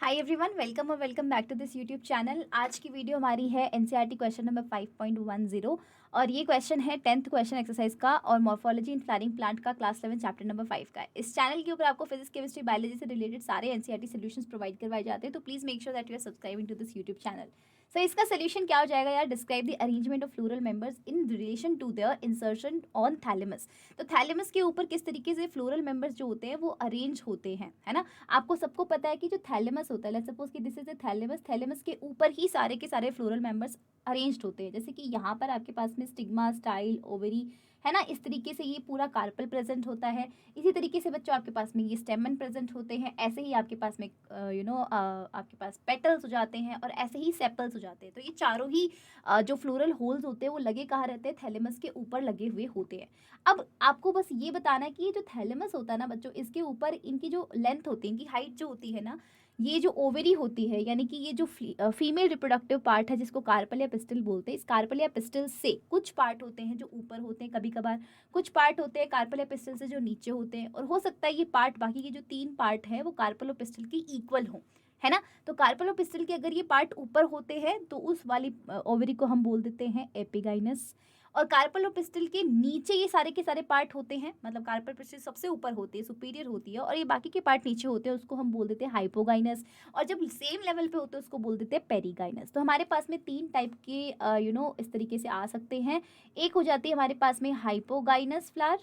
हाय everyone, welcome और welcome back to this YouTube channel. आज की वीडियो हमारी है एनसीईआरटी क्वेश्चन नंबर 5.10 और ये क्वेश्चन है 10th क्वेश्चन एक्सरसाइज का और मॉर्फोलॉजी इन फ्लावरिंग प्लांट का क्लास 11 चैप्टर नंबर 5 का है। इस चैनल के ऊपर आपको फिजिक्स, केमिस्ट्री, बायोलॉजी से रिलेटेड सारे एनसीईआरटी सॉल्यूशंस प्रोवाइड करवाए जाते हैं, तो please make sure that you are subscribing to this YouTube channel. So इसका सोल्यूशन क्या हो जाएगा यार? Describe the arrangement of floral members in relation to their insertion on thalamus. तो थैलेमस के ऊपर किस तरीके से फ्लोरल मेंबर्स जो होते हैं वो अरेंज होते हैं, है ना। आपको सबको पता है कि जो थैलेमस होता है, लेट्स सपोज कि this is a thalamus, thalamus के ऊपर ही सारे के सारे फ्लोरल मेंबर्स अरेंज्ड होते हैं। जैसे कि यहाँ पर आपके पास में स्टिग्मा, स्टाइल, ओवरी, है ना, इस तरीके से ये पूरा कार्पल प्रेजेंट होता है। इसी तरीके से बच्चों आपके पास में ये स्टेमन प्रेजेंट होते हैं। ऐसे ही आपके पास में आपके पास पेटल्स हो जाते हैं और ऐसे ही सेपल्स हो जाते हैं। तो ये चारों ही जो फ्लोरल होल्स होते हैं वो लगे कहाँ रहते हैं? थैलेमस के ऊपर लगे हुए होते हैं। अब आपको बस ये बताना है कि ये जो थैलेमस होता है ना बच्चों, इसके ऊपर इनकी जो लेंथ होती है, इनकी हाइट जो होती है ना, ये जो ओवरी होती है, यानी कि ये जो फीमेल रिप्रोडक्टिव पार्ट है जिसको कार्पल या पिस्टल बोलते हैं, इस कार्पल या पिस्टल से कुछ पार्ट होते हैं जो ऊपर होते हैं, कभी कभार कुछ पार्ट होते हैं कार्पल या पिस्टल से जो नीचे होते हैं, और हो सकता है ये पार्ट, बाकी के जो 3 पार्ट है वो कार्पल और पिस्टल के इक्वल हो, है ना। तो कार्पल और पिस्टल के अगर ये पार्ट ऊपर होते हैं तो उस वाली ओवरी को हम बोल देते हैं एपिगाइनस। और कार्पल और पिस्टल के नीचे ये सारे के सारे पार्ट होते हैं, मतलब कार्पल पिस्टल सबसे ऊपर होती है, सुपीरियर होती है, और ये बाकी के पार्ट नीचे होते हैं, उसको हम बोल देते हैं हाइपोगाइनस। और जब सेम लेवल पे होते हैं उसको बोल देते हैं पेरीगाइनस। तो हमारे पास में 3 टाइप के इस तरीके से आ सकते हैं। एक हो जाती है हमारे पास में हाइपोगाइनस फ्लावर,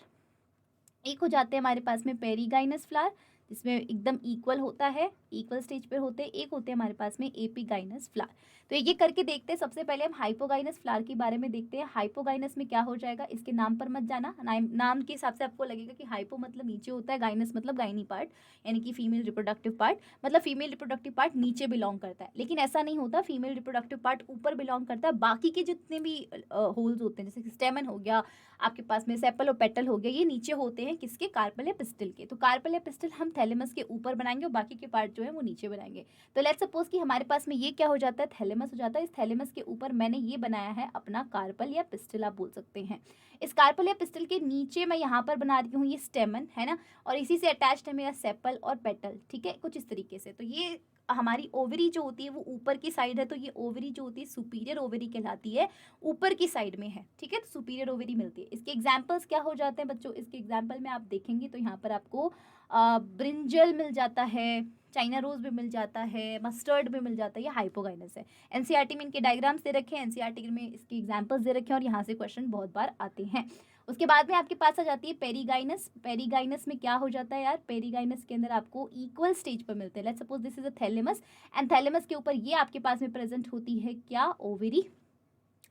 एक हो जाते हैं हमारे पास में पेरीगाइनस फ्लावर जिसमें एकदम इक्वल होता है, इक्वल स्टेज पर होते हैं, एक होते हैं हमारे पास में एपिगाइनस फ्लावर। तो ये करके देखते हैं। सबसे पहले हम हाइपोगाइनस फ्लावर के बारे में देखते हैं। हाइपोगाइनस में क्या हो जाएगा, इसके नाम पर मत जाना, नाम के हिसाब से आपको लगेगा कि हाइपो मतलब नीचे होता है, गाइनस मतलब गाइनी पार्ट, यानी कि फीमेल रिप्रोडक्टिव पार्ट, मतलब फीमेल रिप्रोडक्टिव पार्ट नीचे बिलोंग करता है। लेकिन ऐसा नहीं होता, फीमेल रिप्रोडक्टिव पार्ट ऊपर बिलोंग करता है। बाकी के जितने भी होल्स होते हैं, जैसे स्टेमन हो गया, आपके पास में सेपल और पेटल हो गया, ये नीचे होते हैं किसके? कार्पल या पिस्टल के। तो कार्पल या पिस्टल हम थैलेमस के ऊपर बनाएंगे और बाकी के पार्ट जो है वो नीचे बनाएंगे। तो लेट्स सपोज कि हमारे पास में ये क्या हो जाता है? थैलेमस हो जाता है। इस थैलेमस के ऊपर मैंने ये बनाया है अपना कार्पल या पिस्टल, आप बोल सकते हैं। इस कार्पल या पिस्टल के नीचे मैं यहाँ पर बना रही हूँ ये स्टेमन, है ना, और इसी से अटैच्ड है मेरा सेपल और पेटल, ठीक है, कुछ इस तरीके से। तो ये हमारी ओवरी जो होती है वो ऊपर की साइड है, तो ये ओवरी जो होती है सुपीरियर ओवरी कहलाती है, ऊपर की साइड में है, ठीक है, तो सुपीरियर ओवरी मिलती है। इसके एग्जांपल्स क्या हो जाते हैं बच्चों? इसके एग्जांपल में आप देखेंगे तो यहाँ पर आपको ब्रिंजल मिल जाता है, चाइना रोज भी मिल जाता है, मस्टर्ड भी मिल जाता है, ये हाइपोगाइनस है। एनसीईआरटी में इनके डायग्राम्स दे रखे हैं, एनसीईआरटी में इसके एग्जांपल्स दे रखे हैं और यहाँ से क्वेश्चन बहुत बार आते हैं। उसके बाद में आपके पास आ जाती है पेरीगाइनस। पेरीगाइनस में क्या हो जाता है यार? पेरीगाइनस के अंदर आपको इक्वल स्टेज पर मिलते हैं। Let's suppose this is a thalamus and thalamus के ऊपर ये आपके पास में प्रेजेंट होती है क्या? ओवरी,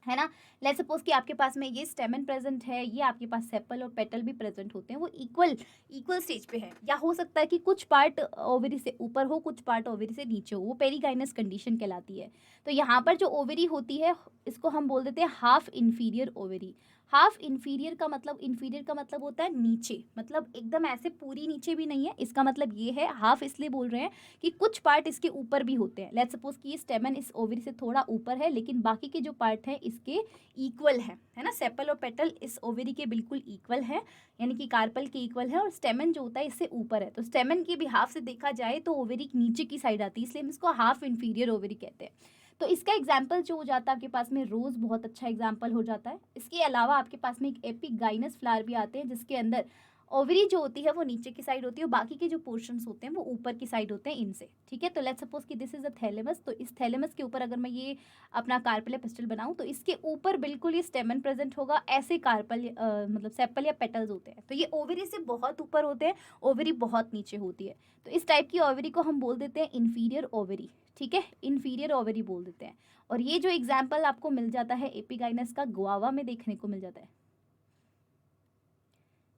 है ना। लेट्स सपोज कि आपके पास में ये स्टेमन प्रेजेंट है, ये आपके पास सेपल और पेटल भी प्रेजेंट होते हैं, वो इक्वल स्टेज पे है। या हो सकता है कि कुछ पार्ट ओवरी से ऊपर हो, कुछ पार्ट ओवरी से नीचे हो, वो पेरीगाइनस कंडीशन कहलाती है। तो यहाँ पर जो ओवरी होती है इसको हम बोल देते हैं half inferior ovary. Half inferior का मतलब, इंफीरियर का मतलब होता है नीचे, मतलब एकदम ऐसे पूरी नीचे भी नहीं है, इसका मतलब ये है। हाफ इसलिए बोल रहे हैं कि कुछ पार्ट इसके ऊपर भी होते हैं। लेट्स सपोज कि ये स्टेमन इस ओवरी से थोड़ा ऊपर है, लेकिन बाकी के जो पार्ट हैं इसके इक्वल है ना। सेपल और पेटल इस ओवरी के बिल्कुल इक्वल है, यानी कि कार्पल के इक्वल है, और स्टेमन जो होता है इससे ऊपर है। तो स्टेमन के भी हाफ से देखा जाए तो ओवरी नीचे की साइड आती है, इसलिए हम इसको हाफ इंफीरियर ओवरी कहते हैं। तो इसका एग्जाम्पल जो हो जाता है आपके पास में रोज बहुत अच्छा एग्जाम्पल हो जाता है। इसके अलावा आपके पास में एक एपिगाइनस फ्लावर भी आते हैं जिसके अंदर ओवरी जो होती है वो नीचे की साइड होती है और बाकी के जो पोर्शंस होते हैं वो ऊपर की साइड होते हैं इनसे, ठीक है। तो लेट्स सपोज कि दिस इज अ थैलेमस, तो इस थैलेमस के ऊपर अगर मैं ये अपना कार्पल या पिस्टल बनाऊं तो इसके ऊपर बिल्कुल ये स्टेमन प्रेजेंट होगा, ऐसे कार्पल मतलब सेपल या पेटल्स होते हैं। तो ये ओवरी से बहुत ऊपर होते हैं, ओवरी बहुत नीचे होती है। तो इस टाइप की ओवरी को हम बोल देते हैं इंफीरियर ओवरी, ठीक है, इंफीरियर ओवरी बोल देते हैं। और ये जो एग्जाम्पल आपको मिल जाता है एपिगाइनस का, गुआवा में देखने को मिल जाता है,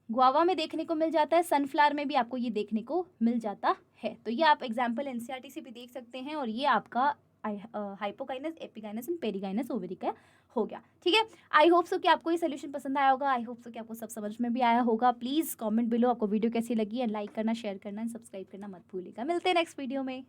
गुआवा में देखने को मिल जाता है, सनफ्लावर में भी आपको ये देखने को मिल जाता है। तो ये आप एग्जाम्पल एनसीईआरटी से भी देख सकते हैं। और ये आपका hypogynous, epigynous and perigynous ovary का हो गया, ठीक है। आई होप सो कि आपको ये सोल्यूशन पसंद आया होगा, आई होप सो कि आपको सब समझ में भी आया होगा। प्लीज़ कमेंट बिलो आपको वीडियो कैसी लगी, एंड लाइक करना, शेयर करना एंड सब्सक्राइब करना मत भूलिएगा। मिलते हैं नेक्स्ट वीडियो में।